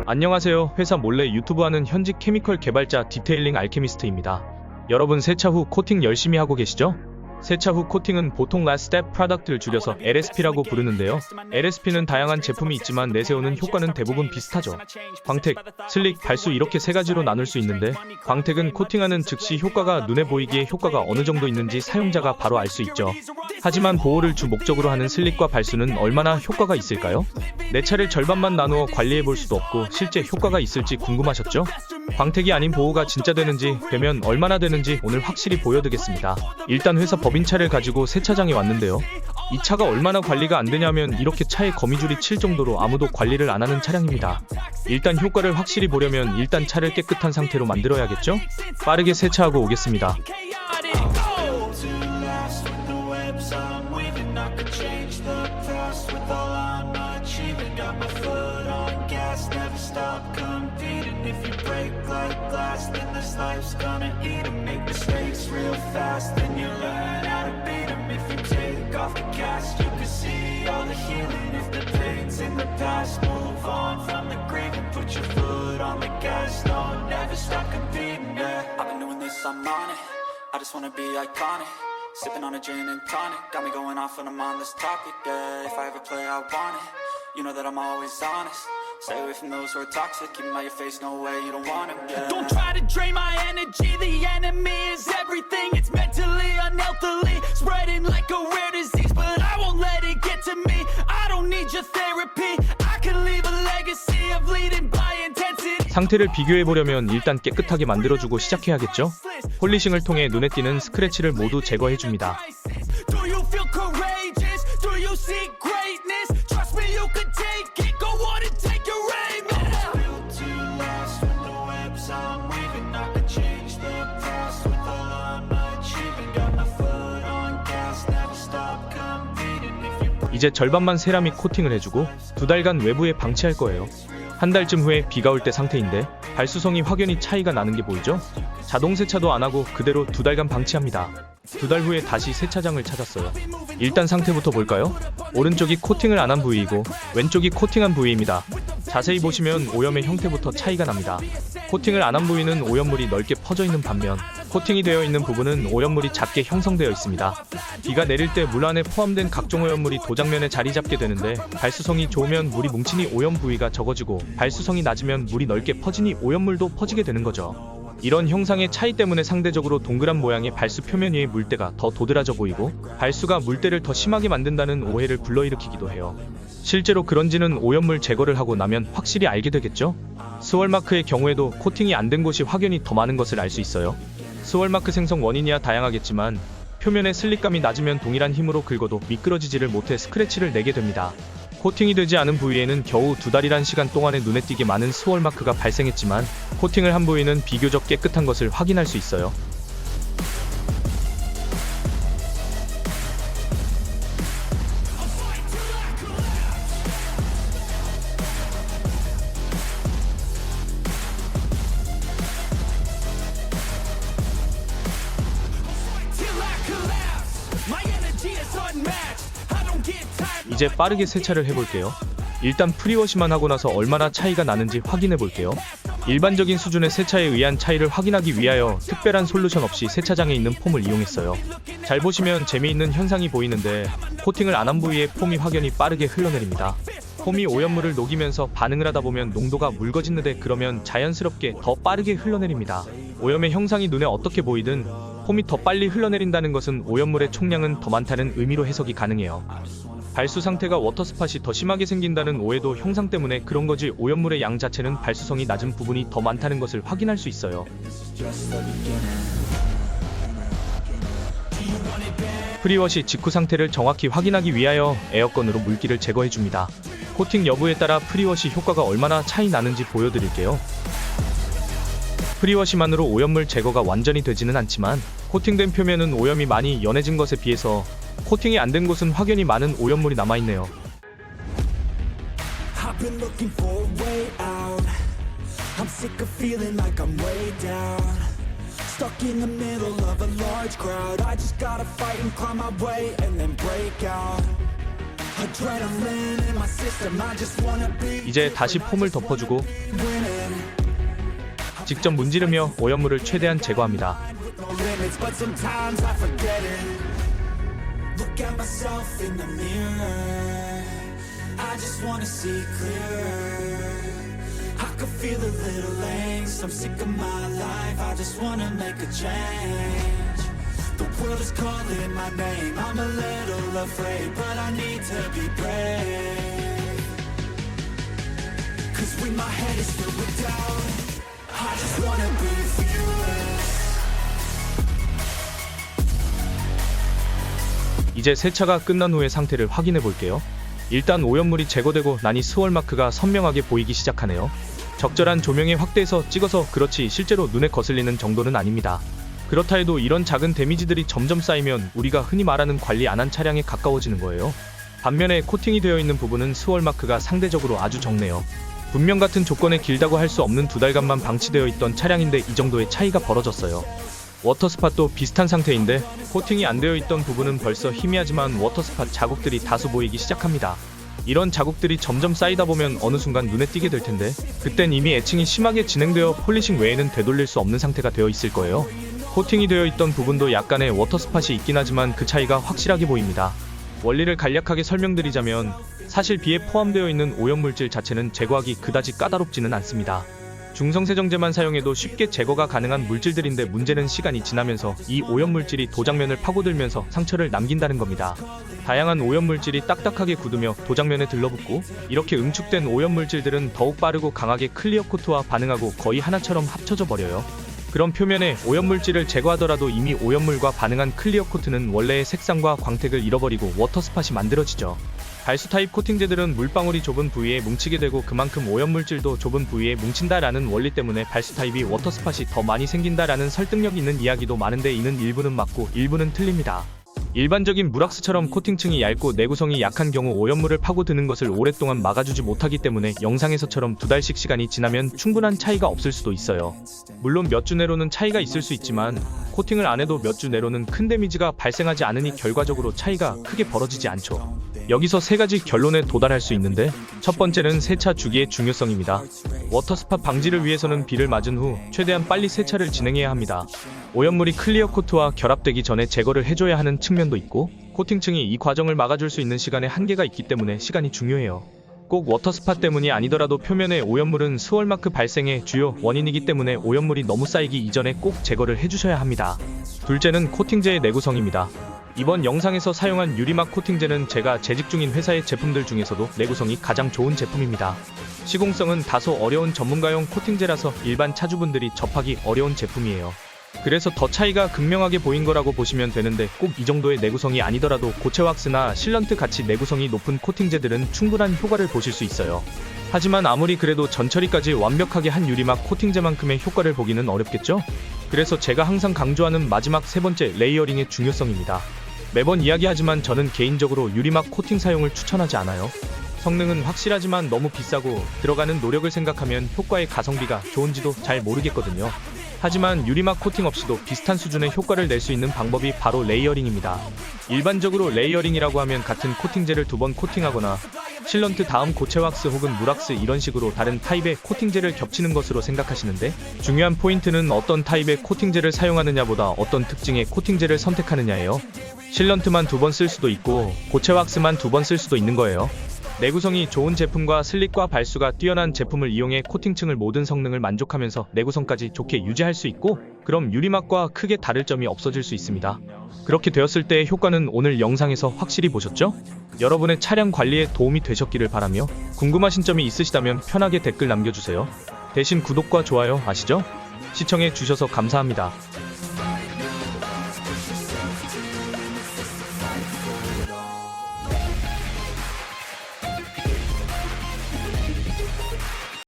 안녕하세요. 회사 몰래 유튜브하는 현직 케미컬 개발자 디테일링 알케미스트입니다. 여러분 세차 후 코팅 열심히 하고 계시죠? 세차 후 코팅은 보통 Last Step Product를 줄여서 LSP라고 부르는데요. LSP는 다양한 제품이 있지만 내세우는 효과는 대부분 비슷하죠. 광택, 슬릭, 발수 이렇게 세 가지로 나눌 수 있는데 광택은 코팅하는 즉시 효과가 눈에 보이기에 효과가 어느 정도 있는지 사용자가 바로 알 수 있죠. 하지만 보호를 주 목적으로 하는 슬릭과 발수는 얼마나 효과가 있을까요? 내 차를 절반만 나누어 관리해 볼 수도 없고 실제 효과가 있을지 궁금하셨죠? 광택이 아닌 보호가 진짜 되는지, 되면 얼마나 되는지 오늘 확실히 보여드리겠습니다. 일단 회사 법인차를 가지고 세차장에 왔는데요. 이 차가 얼마나 관리가 안 되냐면 이렇게 차에 거미줄이 칠 정도로 아무도 관리를 안 하는 차량입니다. 일단 효과를 확실히 보려면 일단 차를 깨끗한 상태로 만들어야겠죠? 빠르게 세차하고 오겠습니다. Life's gonna eat 'em, make mistakes real fast. Then you learn how to beat 'em. If you take off the cast, you can see all the healing. If the pain's in the past, move on from the grave and put your foot on the gas. No, never stop competing, yeah. I've been doing this, I'm on it. I just wanna be iconic. Sipping on a gin and tonic, got me going off when I'm on this topic, yeah. If I ever play, I want it. You know that I'm always honest. Stay away from those who are toxic. Keep them out your face, no way, you don't want them, yeah. Don't try to drain my energy. The enemy is everything. It's mentally, unhealthily spreading like a rare disease. But I won't let it get to me. I don't need your therapy. I can leave a legacy of leading by intensity. 상태를 비교해보려면 일단 깨끗하게 만들어주고 시작해야겠죠? 폴리싱을 통해 눈에 띄는 스크래치를 모두 제거해줍니다. Do you feel courageous? Do you see greatness? Trust me, you can take it. Go on and take your aim. I'm built to last with the webs I'm weaving. I can change the past with all I'm achieving. Got my foot on gas, never stop competing. If you 이제 절반만 세라믹 코팅을 해주고 2달간 외부에 방치할 거예요. 한 달쯤 후에 비가 올 때 상태인데 발수성이 확연히 차이가 나는 게 보이죠? 자동 세차도 안 하고 그대로 2달간 방치합니다. 2달 후에 다시 세차장을 찾았어요. 일단 상태부터 볼까요? 오른쪽이 코팅을 안 한 부위이고 왼쪽이 코팅한 부위입니다. 자세히 보시면 오염의 형태부터 차이가 납니다. 코팅을 안 한 부위는 오염물이 넓게 퍼져 있는 반면 코팅이 되어 있는 부분은 오염물이 작게 형성되어 있습니다. 비가 내릴 때 물 안에 포함된 각종 오염물이 도장면에 자리 잡게 되는데 발수성이 좋으면 물이 뭉치니 오염 부위가 적어지고 발수성이 낮으면 물이 넓게 퍼지니 오염물도 퍼지게 되는 거죠. 이런 형상의 차이 때문에 상대적으로 동그란 모양의 발수 표면 위의 물때가 더 도드라져 보이고 발수가 물때를 더 심하게 만든다는 오해를 불러일으키기도 해요. 실제로 그런지는 오염물 제거를 하고 나면 확실히 알게 되겠죠? 스월마크의 경우에도 코팅이 안 된 곳이 확연히 더 많은 것을 알 수 있어요. 스월마크 생성 원인이야 다양하겠지만 표면의 슬릭감이 낮으면 동일한 힘으로 긁어도 미끄러지지를 못해 스크래치를 내게 됩니다. 코팅이 되지 않은 부위에는 겨우 2달이란 시간 동안에 눈에 띄게 많은 스월마크가 발생했지만 코팅을 한 부위는 비교적 깨끗한 것을 확인할 수 있어요. 이제 빠르게 세차를 해볼게요. 일단 프리워시만 하고 나서 얼마나 차이가 나는지 확인해 볼게요. 일반적인 수준의 세차에 의한 차이를 확인하기 위하여 특별한 솔루션 없이 세차장에 있는 폼을 이용했어요. 잘 보시면 재미있는 현상이 보이는데 코팅을 안 한 부위에 폼이 확연히 빠르게 흘러내립니다. 폼이 오염물을 녹이면서 반응을 하다 보면 농도가 묽어지는데 그러면 자연스럽게 더 빠르게 흘러내립니다. 오염의 형상이 눈에 어떻게 보이든 폼이 더 빨리 흘러내린다는 것은 오염물의 총량은 더 많다는 의미로 해석이 가능해요. 발수 상태가 워터스팟이 더 심하게 생긴다는 오해도 형상 때문에 그런 거지 오염물의 양 자체는 발수성이 낮은 부분이 더 많다는 것을 확인할 수 있어요. 프리워시 직후 상태를 정확히 확인하기 위하여 에어건으로 물기를 제거해줍니다. 코팅 여부에 따라 프리워시 효과가 얼마나 차이 나는지 보여드릴게요. 프리워시만으로 오염물 제거가 완전히 되지는 않지만 코팅된 표면은 오염이 많이 연해진 것에 비해서 코팅이 안 된 곳은 확연히 많은 오염물이 남아있네요. Stuck in the middle of a large crowd. I just gotta fight and climb my way and then break out. Adrenaline in my system, I just wanna be 이제 다시 폼을 덮어주고 winning. 직접 문지르며 오염물을 최대한 제거합니다. No limits, but sometimes I forget it. Look at myself in the mirror. I just wanna see clearer. I can feel a little angst. I'm sick of my life. I just wanna make a change. The world is calling my name. I'm a little afraid, but I need to be brave. 'Cause when my head is filled with doubt, I just wanna be fearless. 이제 세차가 끝난 후의 상태를 확인해 볼게요. 일단 오염물이 제거되고 나니 스월 마크가 선명하게 보이기 시작하네요. 적절한 조명에 확대해서 찍어서 그렇지 실제로 눈에 거슬리는 정도는 아닙니다. 그렇다 해도 이런 작은 데미지들이 점점 쌓이면 우리가 흔히 말하는 관리 안 한 차량에 가까워지는 거예요. 반면에 코팅이 되어 있는 부분은 스월 마크가 상대적으로 아주 적네요. 분명 같은 조건에 길다고 할 수 없는 2달간만 방치되어 있던 차량인데 이 정도의 차이가 벌어졌어요. 워터스팟도 비슷한 상태인데 코팅이 안 되어 있던 부분은 벌써 희미하지만 워터스팟 자국들이 다소 보이기 시작합니다. 이런 자국들이 점점 쌓이다 보면 어느 순간 눈에 띄게 될 텐데 그땐 이미 애칭이 심하게 진행되어 폴리싱 외에는 되돌릴 수 없는 상태가 되어 있을 거예요. 코팅이 되어 있던 부분도 약간의 워터스팟이 있긴 하지만 그 차이가 확실하게 보입니다. 원리를 간략하게 설명드리자면 사실 비에 포함되어 있는 오염물질 자체는 제거하기 그다지 까다롭지는 않습니다. 중성세정제만 사용해도 쉽게 제거가 가능한 물질들인데 문제는 시간이 지나면서 이 오염물질이 도장면을 파고들면서 상처를 남긴다는 겁니다. 다양한 오염물질이 딱딱하게 굳으며 도장면에 들러붙고 이렇게 응축된 오염물질들은 더욱 빠르고 강하게 클리어 코트와 반응하고 거의 하나처럼 합쳐져 버려요. 그런 표면에 오염물질을 제거하더라도 이미 오염물과 반응한 클리어 코트는 원래의 색상과 광택을 잃어버리고 워터스팟이 만들어지죠. 발수 타입 코팅제들은 물방울이 좁은 부위에 뭉치게 되고 그만큼 오염물질도 좁은 부위에 뭉친다라는 원리 때문에 발수 타입이 워터스팟이 더 많이 생긴다라는 설득력 있는 이야기도 많은데 이는 일부는 맞고 일부는 틀립니다. 일반적인 무락스처럼 코팅층이 얇고 내구성이 약한 경우 오염물을 파고드는 것을 오랫동안 막아주지 못하기 때문에 영상에서처럼 2달씩 시간이 지나면 충분한 차이가 없을 수도 있어요. 물론 몇 주 내로는 차이가 있을 수 있지만 코팅을 안 해도 몇 주 내로는 큰 데미지가 발생하지 않으니 결과적으로 차이가 크게 벌어지지 않죠. 여기서 세 가지 결론에 도달할 수 있는데 첫 번째는 세차 주기의 중요성입니다. 워터스팟 방지를 위해서는 비를 맞은 후 최대한 빨리 세차를 진행해야 합니다. 오염물이 클리어 코트와 결합되기 전에 제거를 해줘야 하는 측면도 있고 코팅층이 이 과정을 막아줄 수 있는 시간에 한계가 있기 때문에 시간이 중요해요. 꼭 워터스팟 때문이 아니더라도 표면의 오염물은 스월마크 발생의 주요 원인이기 때문에 오염물이 너무 쌓이기 이전에 꼭 제거를 해주셔야 합니다. 둘째는 코팅제의 내구성입니다. 이번 영상에서 사용한 유리막 코팅제는 제가 재직 중인 회사의 제품들 중에서도 내구성이 가장 좋은 제품입니다. 시공성은 다소 어려운 전문가용 코팅제라서 일반 차주분들이 접하기 어려운 제품이에요. 그래서 더 차이가 극명하게 보인 거라고 보시면 되는데 꼭 이 정도의 내구성이 아니더라도 고체왁스나 실런트 같이 내구성이 높은 코팅제들은 충분한 효과를 보실 수 있어요. 하지만 아무리 그래도 전처리까지 완벽하게 한 유리막 코팅제만큼의 효과를 보기는 어렵겠죠? 그래서 제가 항상 강조하는 마지막 세 번째 레이어링의 중요성입니다. 매번 이야기하지만 저는 개인적으로 유리막 코팅 사용을 추천하지 않아요. 성능은 확실하지만 너무 비싸고 들어가는 노력을 생각하면 효과의 가성비가 좋은지도 잘 모르겠거든요. 하지만 유리막 코팅 없이도 비슷한 수준의 효과를 낼 수 있는 방법이 바로 레이어링입니다. 일반적으로 레이어링이라고 하면 같은 코팅제를 2번 코팅하거나 실런트 다음 고체왁스 혹은 무락스 이런 식으로 다른 타입의 코팅제를 겹치는 것으로 생각하시는데 중요한 포인트는 어떤 타입의 코팅제를 사용하느냐보다 어떤 특징의 코팅제를 선택하느냐예요. 실런트만 2번 쓸 수도 있고 고체왁스만 2번 쓸 수도 있는 거예요. 내구성이 좋은 제품과 슬립과 발수가 뛰어난 제품을 이용해 코팅층을 모든 성능을 만족하면서 내구성까지 좋게 유지할 수 있고 그럼 유리막과 크게 다를 점이 없어질 수 있습니다. 그렇게 되었을 때의 효과는 오늘 영상에서 확실히 보셨죠? 여러분의 차량 관리에 도움이 되셨기를 바라며 궁금하신 점이 있으시다면 편하게 댓글 남겨주세요. 대신 구독과 좋아요 아시죠? 시청해 주셔서 감사합니다.